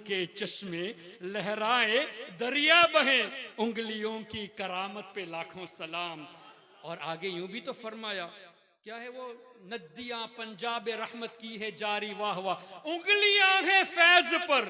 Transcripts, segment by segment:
के चश्मे लहराए दरिया बहे, उंगलियों की करामत पे लाखों सलाम। और आगे यूं भी तो फरमाया, क्या है वो, नदियां पंजाब रहमत की है जारी, वाह वाह, उंगलियां हैं फैज पर,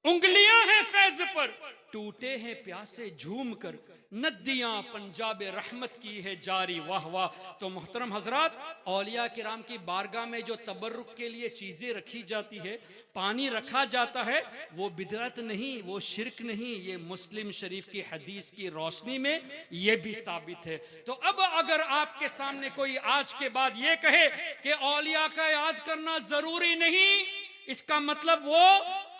उंगलियां हैं फैज पर, टूटे हैं प्यासे झूम कर, नदियां पंजाब रहमत की है जारी, वाह वाह। तो मोहतरम हजरात, औलिया किराम की बारगाह में जो तबर्रुक के लिए चीजें रखी जाती है, पानी रखा जाता है, वो बिदअत नहीं, वो शिरक नहीं, ये मुस्लिम शरीफ की हदीस की रोशनी में ये भी साबित है। तो अब अगर आपके सामने कोई आज के बाद ये कहे कि औलिया का याद करना जरूरी नहीं, इसका मतलब वो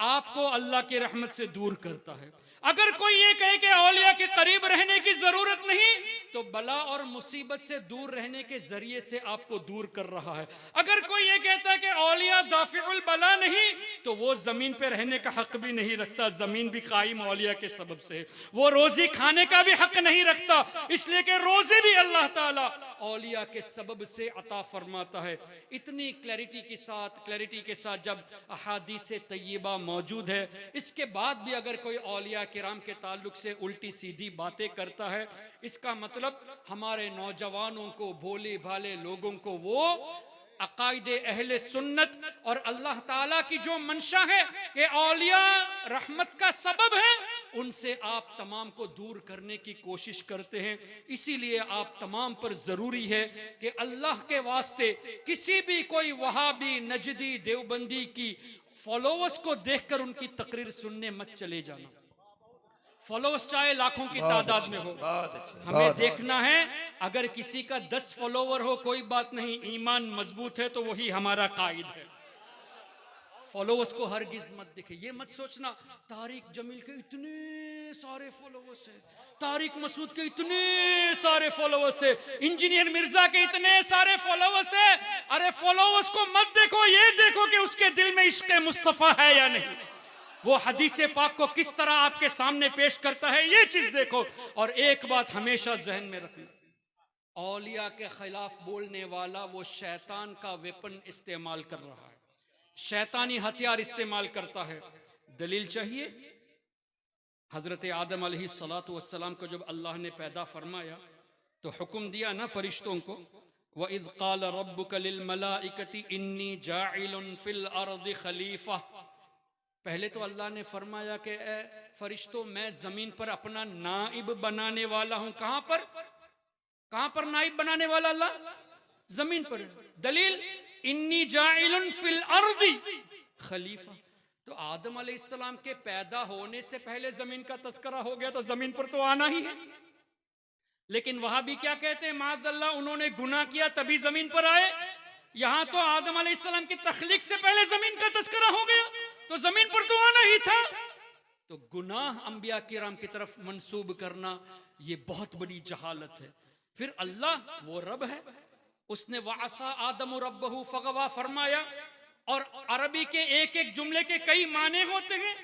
आपको अल्लाह की रहमत से दूर करता है। अगर कोई ये कहे कि औलिया के करीब रहने की जरूरत नहीं, तो बला और मुसीबत से दूर रहने के जरिए से आपको दूर कर रहा है। अगर कोई ये कहता है कि औलिया दाफिउल बला नहीं, तो वो जमीन पे रहने का हक भी नहीं रखता, जमीन भी कायम औलिया के सबब से। वो रोजी खाने का भी हक नहीं रखता, इसलिए कि रोजी भी अल्लाह ताला औलिया के सबब से अता फरमाता है। इतनी क्लैरिटी के साथ जब अहादीस तय्यबा मौजूद है, इसके बाद भी अगर कोई औलिया किराम के ताल्लुक से उल्टी सीधी बातें करता है, इसका मतलब हमारे नौजवानों को, भोले भाले लोगों को वो अकायदे अहले सुन्नत और अल्लाह ताला की जो मंशा है कि औलिया रहमत का सबब है, उनसे आप तमाम को दूर करने की कोशिश करते हैं। इसीलिए आप तमाम पर जरूरी है कि अल्लाह के वास्ते किसी भी कोई वहाबी, नजदी, देवबंदी की फॉलोवर्स को देखकर उनकी तकरीर सुनने मत चले जाना। फॉलोवर्स चाहे लाखों की तादाद में हो, हमें देखना है, अगर किसी का 10 फॉलोवर हो कोई बात नहीं, ईमान मजबूत है तो वही हमारा कायद है। फॉलोवर्स को हरगिज मत देखे। ये मत सोचना तारिक जमील के इतने सारे फॉलोवर्स हैं, तारिक मसूद के इतने सारे फॉलोवर्स है, इंजीनियर मिर्जा के इतने सारे फॉलोवर्स है। अरे फॉलोवर्स को मत देखो, ये देखो कि उसके दिल में इश्क मुस्तफा है या नहीं, वो हदीस पाक को किस तरह आपके सामने पेश करता है, ये चीज देखो। और एक बात हमेशा जहन में रखना, औलिया के खिलाफ बोलने वाला वो शैतान का वेपन इस्तेमाल कर रहा है, शैतानी हथियार इस्तेमाल करता है। दलील चाहिए? हजरत आदम अलैहिस्सलातु वस्सलाम को जब अल्लाह ने पैदा फरमाया तो हुक्म दिया ना फरिश्तों को, व इज़ क़ाल रब्बुका लिल मलाइकति इन्नी जाइलुन फिल अर्दि खलीफा। पहले तो अल्लाह ने फरमाया कि ए फरिश्तों, मैं जमीन पर अपना नाइब बनाने वाला हूं। कहां पर नाइब बनाने वाला अल्लाह? जमीन पर। दलील, इन्नी जाइलुन फिल अर्दि खलीफा। तो आदम अलैहिस्सलाम के पैदा होने से पहले जमीन का तस्करा हो गया, तो जमीन पर तो आना ही है। लेकिन वहां भी क्या कहते हैं, माज़अल्लाह उन्होंने गुनाह किया तभी जमीन पर आए। यहां तो आदम अलैहिस्सलाम की तख्लीक से पहले जमीन का तस्करा हो गया, तो जमीन पर तो आना ही था। तो गुनाह अंबिया किराम की तरफ मंसूब करना ये बहुत बड़ी जहालत है। फिर अल्लाह वो रब है, उसने वासा आदम रब्बहु फगवा फरमाया। और अरबी के एक एक जुमले के कई माने होते हैं,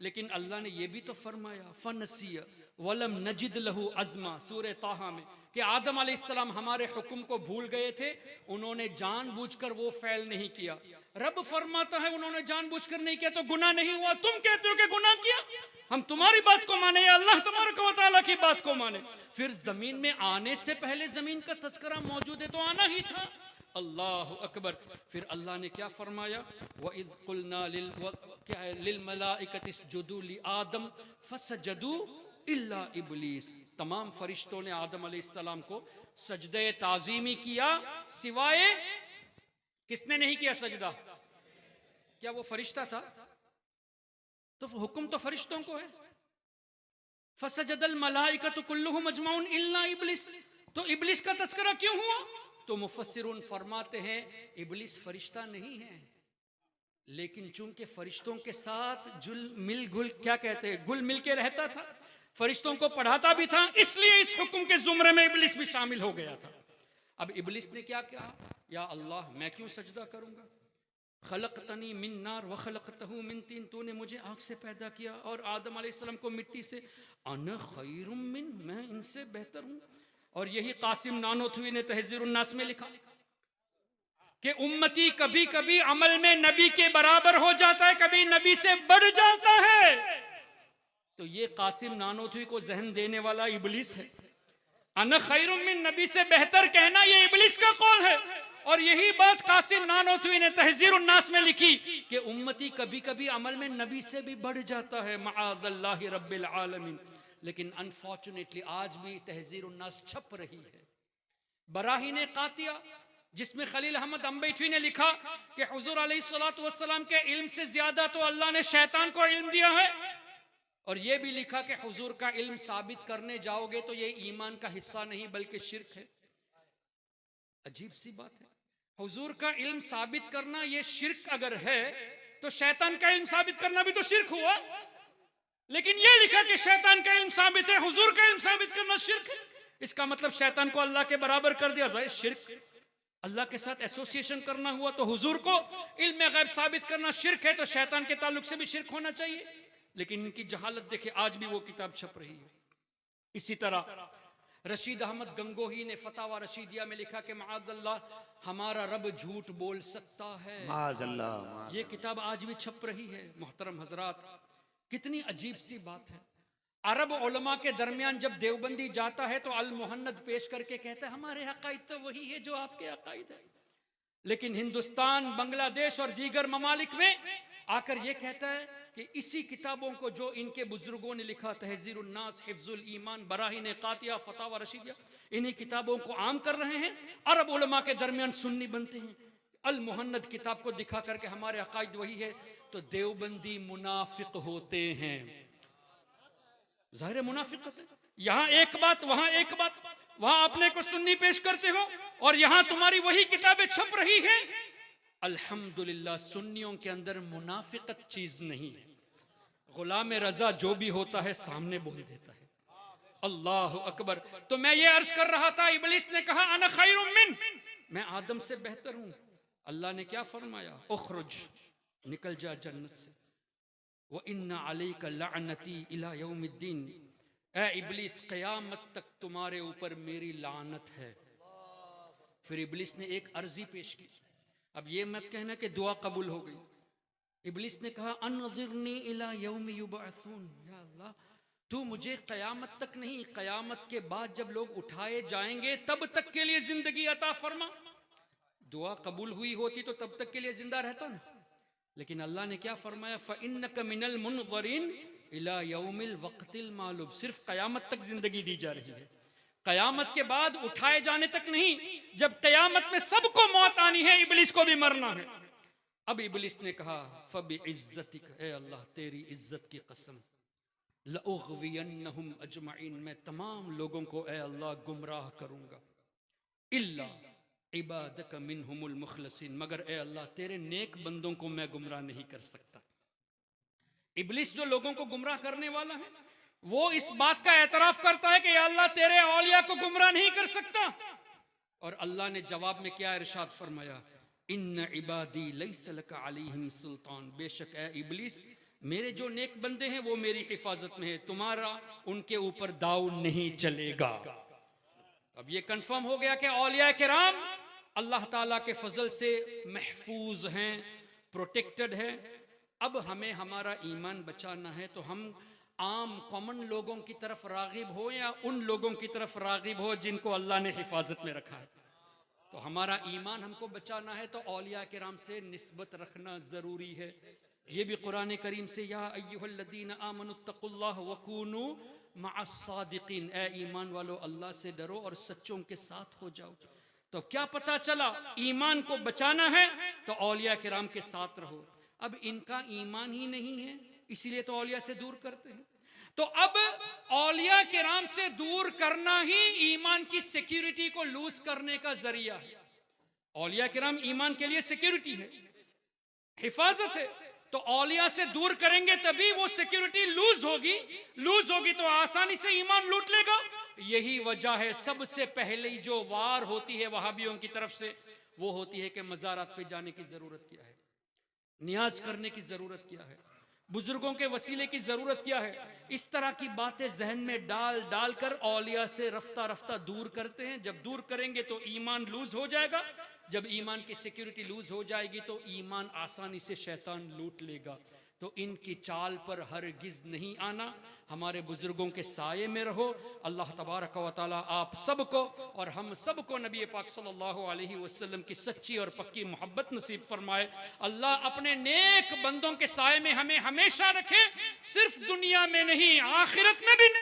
लेकिन अल्लाह ने यह भी तो फरमाया फनसिया वलम नजिद लहू अज़मा, सूरह ताहा में, कि आदम अलैहिस्सलाम हमारे हुक्म को भूल गए थे, उन्होंने जानबूझकर वो फ़ैल नहीं किया। रब फरमाता है उन्होंने जानबूझकर नहीं किया तो गुनाह नहीं हुआ, तुम कहते हो कि गुनाह किया। हम तुम्हारी बात को माने या अल्लाह तबारक व तआला की बात को माने? फिर जमीन में आने से पहले जमीन का तस्करा मौजूद है तो आना ही था। अल्लाह अकबर। फिर अल्लाह ने क्या फरमाया, व इज़ क़ुलना लिल मलाइकति इसजुदू लि आदम फसजदू इल्ला इब्लीस। तमाम फरिश्तों ने आदम अलैहिस्सलाम को सजदे ताज़ीमी किया, सिवाय किसने नहीं किया सजदा? क्या वो फरिश्ता था? तो हुक्म तो फरिश्तों को है। फसजदल मलाइकतु कुल्लुहुम अजमाउन इल्ला इब्लीस। तो इब्लीस का तस्करा क्यों हुआ? तो मुफस्सिरून फरमाते हैं इब्लीस फरिश्ता नहीं है, लेकिन चूंकि फरिश्तों के साथ गुल मिल के रहता था, फरिश्तों को पढ़ाता भी था, इसलिए इस हुक्म के जुमरे में इब्लीस भी शामिल हो गया था। अब इब्लीस ने क्या कहा, या अल्लाह मैं क्यों सजदा करूंगा, खलक़तनी मिन नार व खलक़तहू मिन तीन, तूने मुझे आग से पैदा किया और आदम अलैहिस्सलाम को मिट्टी से, अना खैरुम मिन, मैं इनसे बेहतर हूं। और यही कासिम नानोथवी ने तहज़ीरुन नास में लिखा। कि उम्मती कभी कभी अमल में नबी के बराबर हो जाता है, कभी नबी से बढ़ जाता है। तो ये कासिम नानोतवी को जहन देने वाला इबलीस है। अना खैरुम मिन नबी से बेहतर कहना ये इबलीस का कौल है। और यही बात कासिम नानोतवी ने तहजीरुन नास में लिखी कि उम्मती कभी कभी अमल में नबी से भी बढ़ जाता है, मआज़ल्लाहि रब्बिल आलमीन। लेकिन अनफॉर्चुनेटली आज भी तहजीरुन नास छप रही है। बराहीन कातिया जिसमें खलील अहमद अंबैठवी ने लिखा कि हुजूर अलैहिस्सलातु वस्सलाम के इल्म से ज्यादा तो अल्लाह ने शैतान को इल्म दिया है। और यह भी लिखा कि हुजूर का इल्म साबित करने जाओगे तो यह ईमान का हिस्सा नहीं बल्कि शिर्क है। अजीब सी बात है, हुजूर का इल्म साबित करना यह शिर्क अगर है तो शैतान का इल्म साबित करना भी तो शिर्क हुआ। लेकिन यह लिखा कि शैतान का इल्म साबित है, हुजूर का इल्म साबित करना शिर्क है। इसका मतलब शैतान को अल्लाह के बराबर कर दिया। भाई शिर्क, अल्लाह के साथ एसोसिएशन करना हुआ। तो हुजूर को इल्म गैब साबित करना शिर्क है, तो शैतान के ताल्लुक से भी शिर्क होना चाहिए। लेकिन इनकी जहालत देखे, आज भी वो किताब छप रही है। इसी तरह रशीद अहमद गंगोही ने फतावा रशीदिया में लिखा कि माअज़ल्लाह हमारा रब झूठ बोल सकता है। माअज़ल्लाह। ये किताब आज भी छप रही है। मोहतरम हजरात, कितनी अजीब सी बात है। अरब उलमा के दरमियान जब देवबंदी जाता है तो अल मुहन्नद पेश करके कहता है हमारे अकायद तो वही है जो आपके अकायद है। लेकिन हिंदुस्तान, बांग्लादेश और दीगर ममालिक में आकर यह कहता है कि इसी किताबों को जो इनके बुजुर्गों ने लिखा, तहजीरुन नास, हिफ्जुल ईमान, बराहीन कातिया, फतावा रशीदिया, इन्हीं किताबों को आम कर रहे हैं। अरब उलमा के दरमियान सुन्नी बनते हैं। अल मुहन्नद किताब को दिखा करके हमारे अकायद वही है, तो देवबंदी मुनाफिक होते हैं। जाहिर मुनाफिकत है। यहां एक बात, वहां एक बात, वहां अपने को सुन्नी पेश करते हो और यहां तुम्हारी वही किताबें छप रही है। अल्हम्दुलिल्लाह सुन्नियों के अंदर मुनाफिकत चीज नहीं है। गुलाम रजा जो भी होता है सामने बोल देता है। अल्लाह अकबर। तो मैं ये अर्ज कर रहा था, इब्लिस ने कहा अना खैरुम मिन, मैं आदम से बेहतर हूं। अल्लाह ने क्या फरमाया, उखरुज, निकल जा जन्नत से, व इन्ना अलैका लअनती इला यौमिद्दीन, ए इब्लिस क़यामत तक तुम्हारे ऊपर मेरी लानत है। फिर इब्लिस ने एक अर्जी पेश की। अब ये मत कहना कि दुआ कबूल हो गई। इब्लिस ने कहा अनज़िरनी इला यौमि युबअसून, या अल्लाह तू मुझे क़यामत तक नहीं, क़यामत के बाद जब लोग उठाए जाएंगे तब तक के लिए जिंदगी अता फरमा। दुआ कबूल हुई होती तो तब तक के लिए जिंदा रहता ना। लेकिन अल्लाह ने क्या फरमाया, फ़इन्नक मिनल मुनज़रिन इला यौमिल वक़्तिल मालूम, सिर्फ क़यामत तक जिंदगी दी जा रही है, क़यामत के बाद उठाए जाने तक नहीं। जब क़यामत में सबको मौत आनी है, इब्लिस को भी मरना है। अब इब्लिस ने कहा फ़बिइज़्ज़तिक, ए अल्लाह तेरी इज्जत की कसम, लउग़वियन्नहुम अजमईन, मैं तमाम लोगों को ए अल्लाह गुमराह करूंगा, इल्ला इबादक मिनहुमुल मुखलसीन, मगर ए अल्लाह तेरे नेक बंदों को मैं गुमराह नहीं कर सकता। इब्लिस जो लोगों को गुमराह करने वाला है, वो इस बात का एतराफ करता है कि या अल्लाह तेरे औलिया को गुमराह नहीं कर सकता। और अल्लाह ने जवाब में क्या इरशाद फरमाया, इन्न इबादी लैसा लका अलैहिम सुल्तान, बेशक ए इब्लिस मेरे जो नेक बंदे हैं वो मेरी हिफाजत में है, तुम्हारा उनके ऊपर दाव नहीं चलेगा। अब ये कंफर्म हो गया कि औलिया किराम अल्लाह ताला के फजल से महफूज हैं, प्रोटेक्टेड है। अब हमें हमारा ईमान बचाना है तो हम आम कॉमन लोगों की तरफ रागिब हो या उन लोगों की तरफ रागिब हो जिनको अल्लाह ने हिफाजत में रखा है। तो हमारा ईमान हमको बचाना है तो औलिया किराम से निस्बत रखना ज़रूरी है। ये भी कुरान करीम से, या अय्युहल्लज़ीना आमनुत्तकुल्लाह वकूनू मअस्सादिकीन, ए ईमान वालो अल्लाह से डरो और सच्चों के साथ हो जाओ। तो क्या पता चला, ईमान को बचाना है तो औलिया किराम के साथ रहो। अब इनका ईमान ही नहीं है, इसीलिए तो औलिया से दूर करते हैं। तो अब औलिया किराम से दूर करना ही ईमान की सिक्योरिटी को लूज करने का जरिया है। औलिया किराम ईमान के लिए सिक्योरिटी है, हिफाजत है। तो औलिया से दूर करेंगे तभी वो सिक्योरिटी लूज होगी तो आसानी से ईमान लूट लेगा। यही वजह है सबसे पहले जो वार होती है वहाबियों की तरफ से, वो होती है कि मज़ारात पे जाने की जरूरत क्या है, नियाज करने की जरूरत क्या है, बुजुर्गों के वसीले की जरूरत क्या है। इस तरह की बातें जहन में डाल कर औलिया से रफ्ता रफ्ता दूर करते हैं। जब दूर करेंगे तो ईमान लूज हो जाएगा, जब ईमान की सिक्योरिटी लूज हो जाएगी तो ईमान आसानी से शैतान लूट लेगा। तो इनकी चाल पर हरगिज नहीं आना, हमारे बुजुर्गों के साये में रहो। अल्लाह तबारक व तआला आप सबको और हम सबको नबी पाक सल्लल्लाहु अलैहि वसल्लम की सच्ची और पक्की मोहब्बत नसीब फरमाए। अल्लाह अपने नेक बंदों के साये में हमें हमेशा रखे, सिर्फ दुनिया में नहीं आखिरत में भी।